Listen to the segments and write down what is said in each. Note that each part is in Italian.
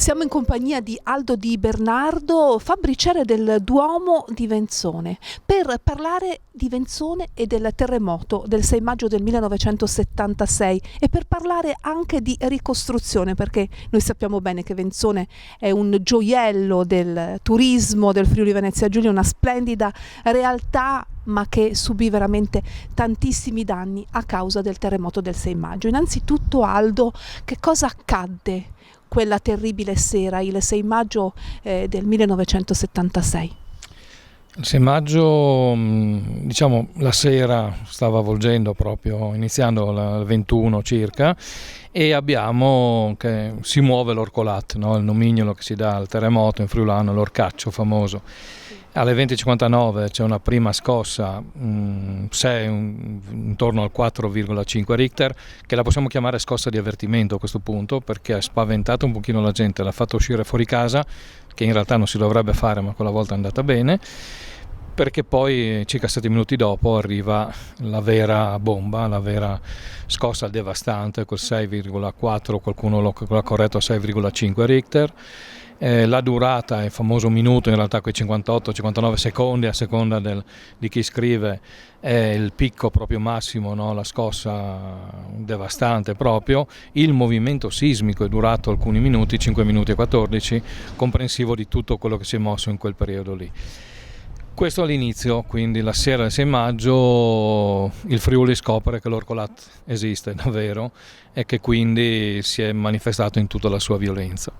Siamo in compagnia di Aldo Di Bernardo, fabbriciere del Duomo di Venzone, per parlare di Venzone e del terremoto del 6 maggio del 1976 e per parlare anche di ricostruzione, perché noi sappiamo bene che Venzone è un gioiello del turismo del Friuli Venezia Giulia, una splendida realtà ma che subì veramente tantissimi danni a causa del terremoto del 6 maggio. Innanzitutto, Aldo, che cosa accadde quella terribile sera, il 6 maggio del 1976? Il 6 maggio, diciamo, la sera stava volgendo proprio, iniziando alle 21 circa, e abbiamo che si muove l'orcolat, no? Il nomignolo che si dà al terremoto in friulano, l'orcaccio famoso. Alle 20.59 c'è una prima scossa, intorno al 4,5 Richter, che la possiamo chiamare scossa di avvertimento a questo punto, perché ha spaventato un pochino la gente, l'ha fatta uscire fuori casa, che in realtà non si dovrebbe fare, ma quella volta è andata bene, perché poi circa 7 minuti dopo arriva la vera bomba, la vera scossa devastante, col 6,4, qualcuno l'ha corretto a 6,5 Richter. La durata, il famoso minuto, in realtà quei 58-59 secondi a seconda di chi scrive, è il picco proprio massimo, no? La scossa devastante proprio. Il movimento sismico è durato alcuni minuti, 5 minuti e 14, comprensivo di tutto quello che si è mosso in quel periodo lì. Questo all'inizio, quindi la sera del 6 maggio il Friuli scopre che l'orcolat esiste davvero e che quindi si è manifestato in tutta la sua violenza.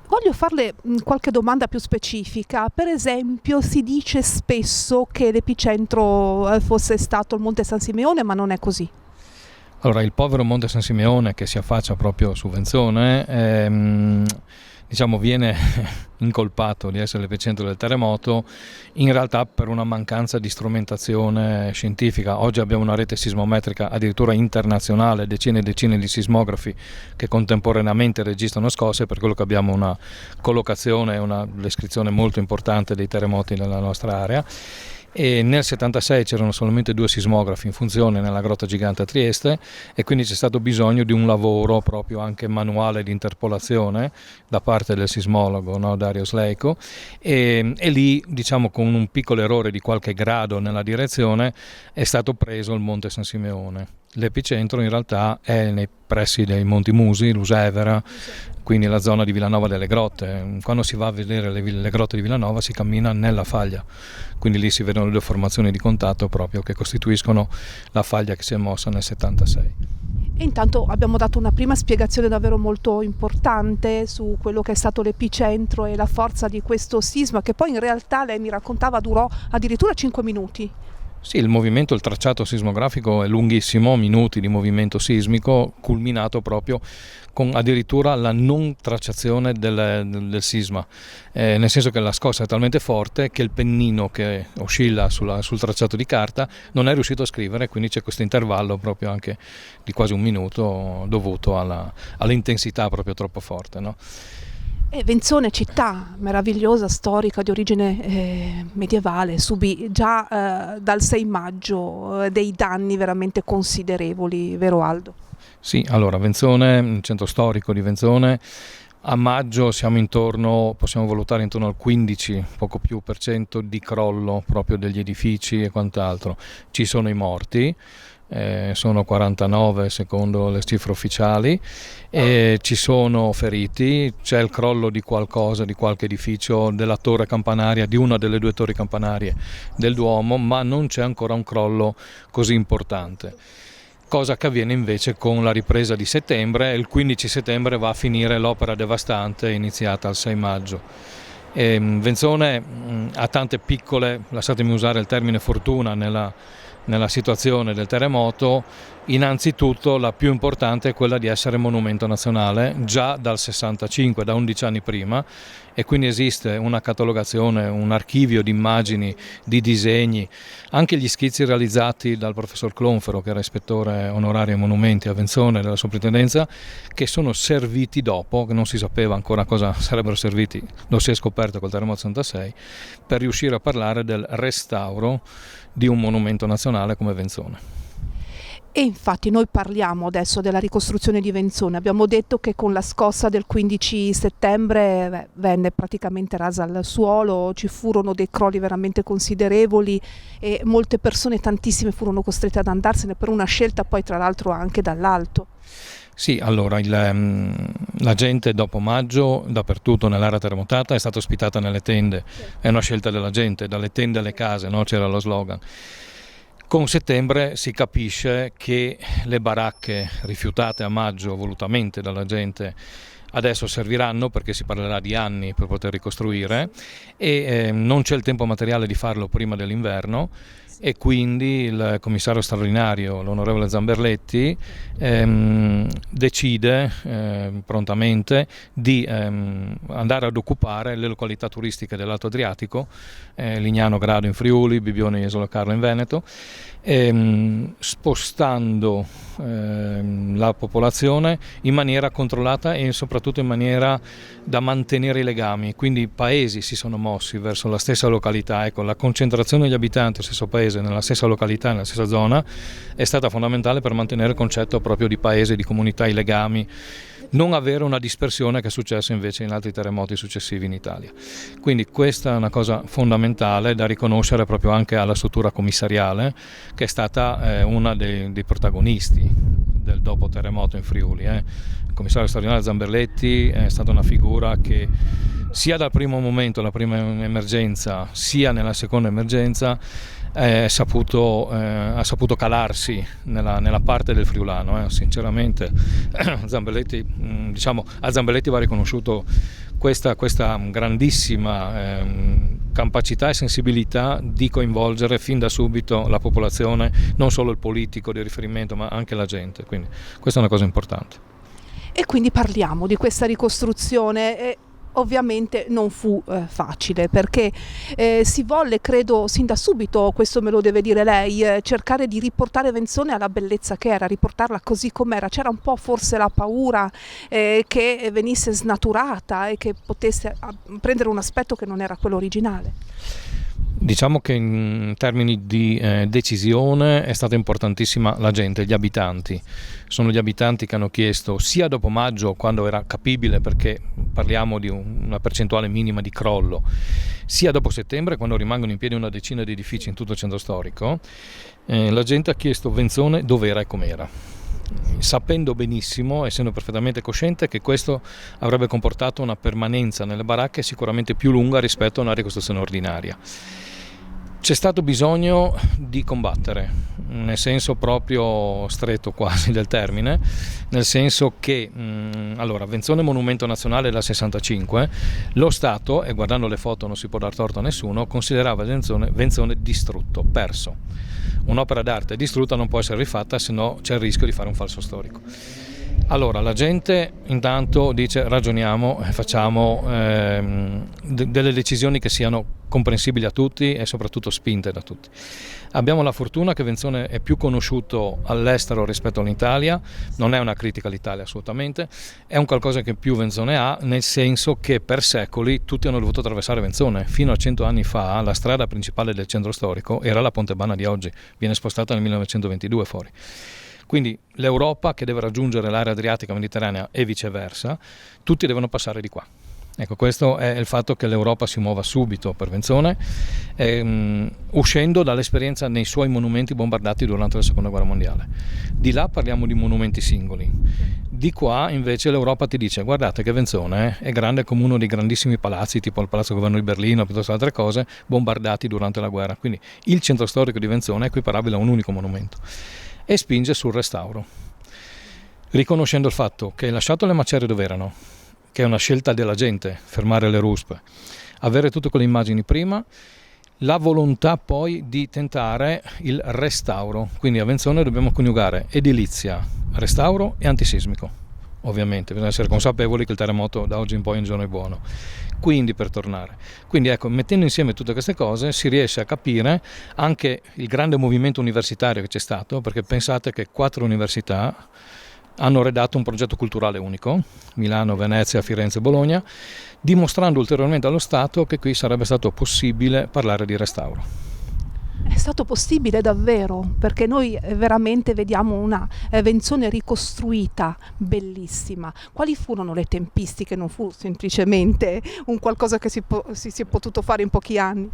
Voglio farle qualche domanda più specifica. Per esempio, si dice spesso che l'epicentro fosse stato il Monte San Simeone, ma non è così. Allora, il povero Monte San Simeone, che si affaccia proprio su Venzone, diciamo viene incolpato di essere l'epicentro del terremoto, in realtà per una mancanza di strumentazione scientifica. Oggi abbiamo una rete sismometrica addirittura internazionale, decine e decine di sismografi che contemporaneamente registrano scosse, per quello che abbiamo una collocazione e una descrizione molto importante dei terremoti nella nostra area. E nel 76 c'erano solamente 2 sismografi in funzione nella Grotta Gigante a Trieste, e quindi c'è stato bisogno di un lavoro proprio anche manuale di interpolazione da parte del sismologo, no, Dario Sleico, e lì, diciamo, con un piccolo errore di qualche grado nella direzione è stato preso il Monte San Simeone. L'epicentro in realtà è nei pressi dei Monti Musi, Lusevera, quindi la zona di Villanova delle Grotte. Quando si va a vedere le grotte di Villanova si cammina nella faglia, quindi lì si vedono le 2 formazioni di contatto proprio che costituiscono la faglia che si è mossa nel 76. E intanto abbiamo dato una prima spiegazione davvero molto importante su quello che è stato l'epicentro e la forza di questo sisma, che poi in realtà, lei mi raccontava, durò addirittura 5 minuti. Sì, il tracciato sismografico è lunghissimo, minuti di movimento sismico, culminato proprio con addirittura la non tracciazione del sisma, nel senso che la scossa è talmente forte che il pennino che oscilla sul tracciato di carta non è riuscito a scrivere, quindi c'è questo intervallo proprio anche di quasi un minuto dovuto all'intensità proprio troppo forte, no? Venzone, città meravigliosa, storica, di origine medievale, subì già dal 6 maggio dei danni veramente considerevoli, vero Aldo? Sì, allora Venzone, il centro storico di Venzone, a maggio possiamo valutare intorno al 15, poco più per cento di crollo proprio degli edifici e quant'altro. Ci sono i morti. Sono 49 secondo le cifre ufficiali, ci sono feriti, c'è il crollo di qualcosa, di qualche edificio, della torre campanaria, di una delle 2 torri campanarie del Duomo, ma non c'è ancora un crollo così importante. Cosa che avviene invece con la ripresa di settembre, e il 15 settembre va a finire l'opera devastante iniziata il 6 maggio. Venzone ha tante piccole, lasciatemi usare il termine fortuna, nella situazione del terremoto. Innanzitutto la più importante è quella di essere monumento nazionale già dal 65, da 11 anni prima, e quindi esiste una catalogazione, un archivio di immagini, di disegni, anche gli schizzi realizzati dal professor Clonfero, che era ispettore onorario ai monumenti a Venzone della soprintendenza, che sono serviti dopo, che non si sapeva ancora cosa sarebbero serviti, lo si è scoperto col terremoto 66, per riuscire a parlare del restauro di un monumento nazionale come Venzone. E infatti noi parliamo adesso della ricostruzione di Venzone. Abbiamo detto che con la scossa del 15 settembre venne praticamente rasa al suolo, ci furono dei crolli veramente considerevoli e molte persone, tantissime, furono costrette ad andarsene per una scelta poi tra l'altro anche dall'alto. Sì, allora la gente dopo maggio dappertutto nell'area terremotata è stata ospitata nelle tende, è una scelta della gente, dalle tende alle case, no? C'era lo slogan. Con settembre si capisce che le baracche rifiutate a maggio volutamente dalla gente adesso serviranno, perché si parlerà di anni per poter ricostruire e non c'è il tempo materiale di farlo prima dell'inverno e quindi il commissario straordinario, l'onorevole Zamberletti, decide prontamente di andare ad occupare le località turistiche dell'Alto Adriatico, Lignano Grado in Friuli, Bibbione e Isola Carlo in Veneto, spostando la popolazione in maniera controllata e soprattutto in maniera da mantenere i legami. Quindi i paesi si sono mossi verso la stessa località, ecco, la concentrazione degli abitanti del stesso paese nella stessa località, nella stessa zona è stata fondamentale per mantenere il concetto proprio di paese, di comunità, i legami, non avere una dispersione che è successo invece in altri terremoti successivi in Italia. Quindi questa è una cosa fondamentale da riconoscere proprio anche alla struttura commissariale, che è stata una dei protagonisti del dopo terremoto in Friuli. Il commissario straordinario Zamberletti è stata una figura che sia dal primo momento, la prima emergenza, sia nella seconda emergenza ha saputo calarsi nella parte del friulano. Sinceramente Zamberletti, a Zamberletti va riconosciuto questa grandissima capacità e sensibilità di coinvolgere fin da subito la popolazione, non solo il politico di riferimento ma anche la gente, quindi questa è una cosa importante. E quindi parliamo di questa ricostruzione. Ovviamente non fu facile, perché si volle, credo sin da subito, questo me lo deve dire lei, cercare di riportare Venzone alla bellezza che era, riportarla così com'era. C'era un po' forse la paura che venisse snaturata e che potesse prendere un aspetto che non era quello originale. Diciamo che in termini di decisione è stata importantissima la gente, gli abitanti. Sono gli abitanti che hanno chiesto, sia dopo maggio, quando era capibile, perché parliamo di una percentuale minima di crollo, sia dopo settembre, quando rimangono in piedi una decina di edifici in tutto il centro storico, la gente ha chiesto Venzone dov'era e com'era, sapendo benissimo, essendo perfettamente cosciente che questo avrebbe comportato una permanenza nelle baracche sicuramente più lunga rispetto a una ricostruzione ordinaria. C'è stato bisogno di combattere, nel senso proprio stretto quasi del termine, nel senso che allora Venzone è monumento nazionale dal 65, lo Stato, e guardando le foto non si può dar torto a nessuno, considerava Venzone distrutto, perso. Un'opera d'arte distrutta non può essere rifatta, se no c'è il rischio di fare un falso storico. Allora la gente intanto dice ragioniamo, facciamo delle decisioni che siano comprensibili a tutti e soprattutto spinte da tutti. Abbiamo la fortuna che Venzone è più conosciuto all'estero rispetto all'Italia, non è una critica all'Italia assolutamente, è un qualcosa che più Venzone ha, nel senso che per secoli tutti hanno dovuto attraversare Venzone. Fino a 100 anni fa la strada principale del centro storico era la Pontebana di oggi, viene spostata nel 1922 fuori. Quindi l'Europa che deve raggiungere l'area adriatica mediterranea e viceversa, tutti devono passare di qua. Ecco, questo è il fatto che l'Europa si muova subito per Venzone, uscendo dall'esperienza nei suoi monumenti bombardati durante la Seconda Guerra Mondiale. Di là parliamo di monumenti singoli. Di qua invece l'Europa ti dice guardate che Venzone è grande come uno dei grandissimi palazzi, tipo il Palazzo Governo di Berlino, piuttosto altre cose, bombardati durante la guerra. Quindi il centro storico di Venzone è equiparabile a un unico monumento. E spinge sul restauro, riconoscendo il fatto che lasciato le macerie dove erano, che è una scelta della gente, fermare le ruspe, avere tutte quelle immagini prima, la volontà poi di tentare il restauro. Quindi a Venzone dobbiamo coniugare edilizia, restauro e antisismico. Ovviamente bisogna essere consapevoli che il terremoto da oggi in poi è un giorno buono. Quindi per tornare. Quindi ecco, mettendo insieme tutte queste cose si riesce a capire anche il grande movimento universitario che c'è stato, perché pensate che 4 università hanno redatto un progetto culturale unico, Milano, Venezia, Firenze e Bologna, dimostrando ulteriormente allo Stato che qui sarebbe stato possibile parlare di restauro. È stato possibile davvero, perché noi veramente vediamo una Venzone ricostruita, bellissima. Quali furono le tempistiche? Non fu semplicemente un qualcosa che si è potuto fare in pochi anni?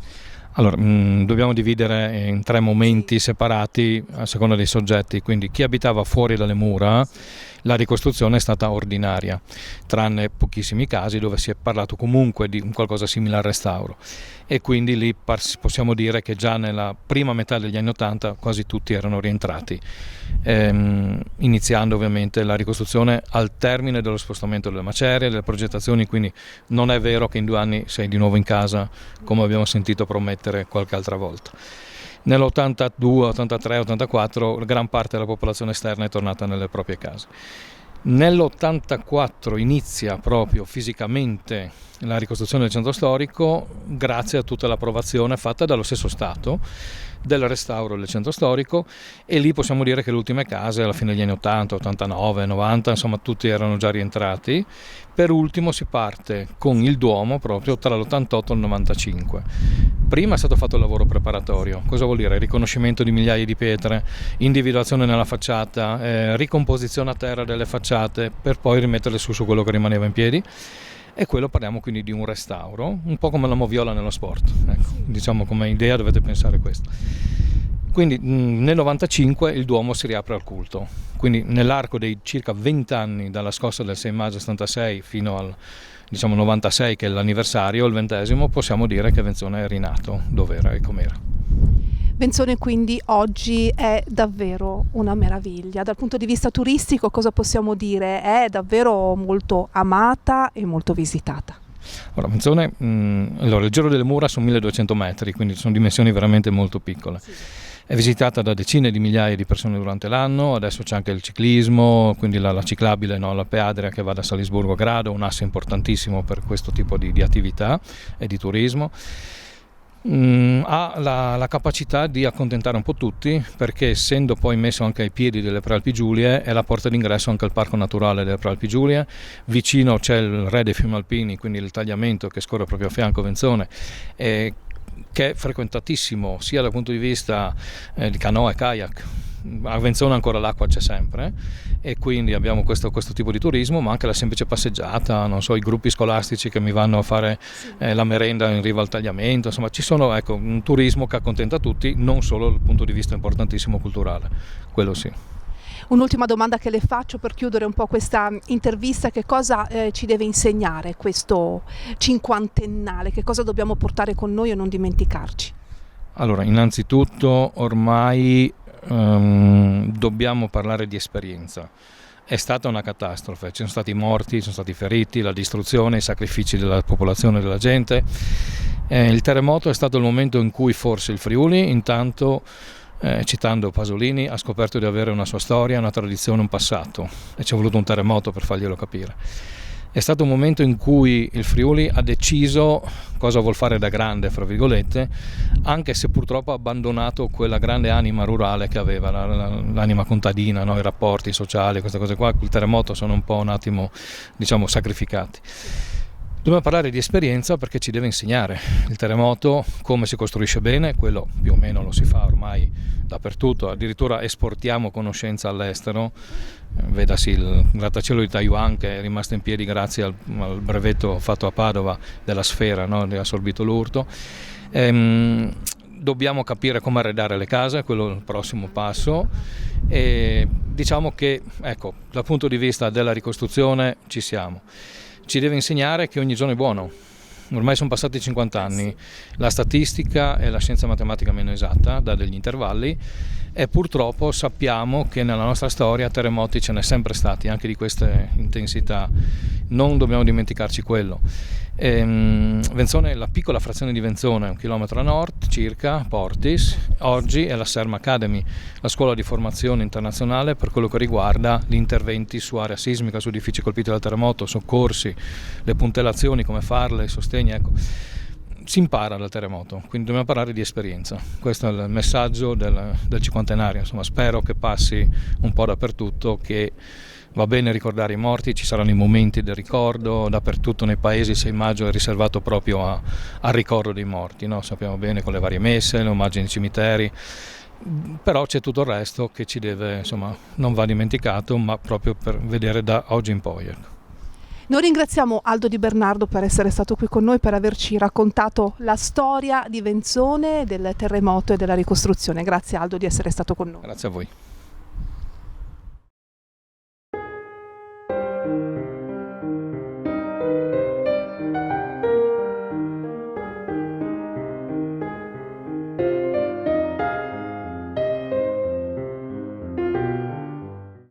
Allora, dobbiamo dividere in 3 momenti separati a seconda dei soggetti, quindi chi abitava fuori dalle mura, la ricostruzione è stata ordinaria, tranne pochissimi casi dove si è parlato comunque di qualcosa simile al restauro, e quindi lì possiamo dire che già nella prima metà degli anni '80 quasi tutti erano rientrati, iniziando ovviamente la ricostruzione al termine dello spostamento delle macerie, delle progettazioni, quindi non è vero che in 2 anni sei di nuovo in casa come abbiamo sentito promettere qualche altra volta. Nell'82, 83, 84 gran parte della popolazione esterna è tornata nelle proprie case. Nell'84 inizia proprio fisicamente la ricostruzione del centro storico grazie a tutta l'approvazione fatta dallo stesso Stato del restauro del centro storico, e lì possiamo dire che le ultime case alla fine degli anni 80, 89, 90, insomma tutti erano già rientrati. Per ultimo si parte con il Duomo proprio tra l'88 e il 95. Prima è stato fatto il lavoro preparatorio. Cosa vuol dire? Riconoscimento di migliaia di pietre, individuazione nella facciata, ricomposizione a terra delle facciate per poi rimetterle su quello che rimaneva in piedi. E quello parliamo quindi di un restauro, un po' come la moviola nello sport, ecco, diciamo come idea dovete pensare questo. Quindi nel 95 il Duomo si riapre al culto, quindi nell'arco dei circa 20 anni dalla scossa del 6 maggio 76 fino al 96 che è l'anniversario, il 20°, possiamo dire che Venzone è rinato dov'era e com'era. Venzone quindi oggi è davvero una meraviglia. Dal punto di vista turistico cosa possiamo dire? È davvero molto amata e molto visitata. Allora, Venzone, il giro delle mura sono 1200 metri, quindi sono dimensioni veramente molto piccole. Sì. È visitata da decine di migliaia di persone durante l'anno, adesso c'è anche il ciclismo, quindi la ciclabile, no, la Peadria che va da Salisburgo a Grado, un asse importantissimo per questo tipo di attività e di turismo. Ha la capacità di accontentare un po' tutti, perché essendo poi messo anche ai piedi delle Prealpi Giulie è la porta d'ingresso anche al parco naturale delle Prealpi Giulie. Vicino c'è il Re dei Fiumi Alpini, quindi il tagliamento che scorre proprio a fianco Venzone, che è frequentatissimo sia dal punto di vista di canoa e kayak. A Venzone ancora l'acqua c'è sempre, e quindi abbiamo questo tipo di turismo, ma anche la semplice passeggiata, non so, i gruppi scolastici che mi vanno a fare la merenda in riva al tagliamento, insomma ci sono, ecco, un turismo che accontenta tutti, non solo dal punto di vista importantissimo culturale, quello sì. Un'ultima domanda che le faccio per chiudere un po' questa intervista: che cosa ci deve insegnare questo cinquantennale, che cosa dobbiamo portare con noi e non dimenticarci? Allora, innanzitutto ormai dobbiamo parlare di esperienza. È stata una catastrofe, ci sono stati morti, ci sono stati feriti, la distruzione, i sacrifici della popolazione, della gente. Il terremoto è stato il momento in cui forse il Friuli, intanto, citando Pasolini, ha scoperto di avere una sua storia, una tradizione, un passato, e ci è voluto un terremoto per farglielo capire. È stato un momento in cui il Friuli ha deciso cosa vuol fare da grande, fra virgolette, anche se purtroppo ha abbandonato quella grande anima rurale che aveva, l'anima contadina, no? I rapporti sociali, queste cose qua. Il terremoto sono un po' un attimo, diciamo, sacrificati. Dobbiamo parlare di esperienza perché ci deve insegnare il terremoto come si costruisce bene, quello più o meno lo si fa ormai dappertutto, addirittura esportiamo conoscenza all'estero, vedasi il grattacielo di Taiwan che è rimasto in piedi grazie al brevetto fatto a Padova della sfera, no? Che ha assorbito l'urto. Dobbiamo capire come arredare le case, quello è il prossimo passo, e diciamo che, ecco, dal punto di vista della ricostruzione ci siamo. Ci deve insegnare che ogni giorno è buono. Ormai sono passati 50 anni, la statistica è la scienza matematica meno esatta, dà degli intervalli, e purtroppo sappiamo che nella nostra storia terremoti ce ne sono sempre stati, anche di queste intensità. Non dobbiamo dimenticarci quello. Venzone, la piccola frazione di Venzone, 1 chilometro a nord circa, Portis, oggi è la SERM Academy, la scuola di formazione internazionale per quello che riguarda gli interventi su area sismica, su edifici colpiti dal terremoto, soccorsi, le puntellazioni, come farle, i sostegni, ecco. Si impara dal terremoto, quindi dobbiamo parlare di esperienza. Questo è il messaggio del cinquantenario. Insomma, spero che passi un po' dappertutto, che Va bene ricordare i morti, ci saranno i momenti del ricordo, dappertutto nei paesi il 6 maggio è riservato proprio al ricordo dei morti, no? Sappiamo bene, con le varie messe, le omaggi nei cimiteri, però c'è tutto il resto che ci deve, insomma, non va dimenticato, ma proprio per vedere da oggi in poi. Ecco. Noi ringraziamo Aldo Di Bernardo per essere stato qui con noi, per averci raccontato la storia di Venzone, del terremoto e della ricostruzione. Grazie Aldo di essere stato con noi. Grazie a voi.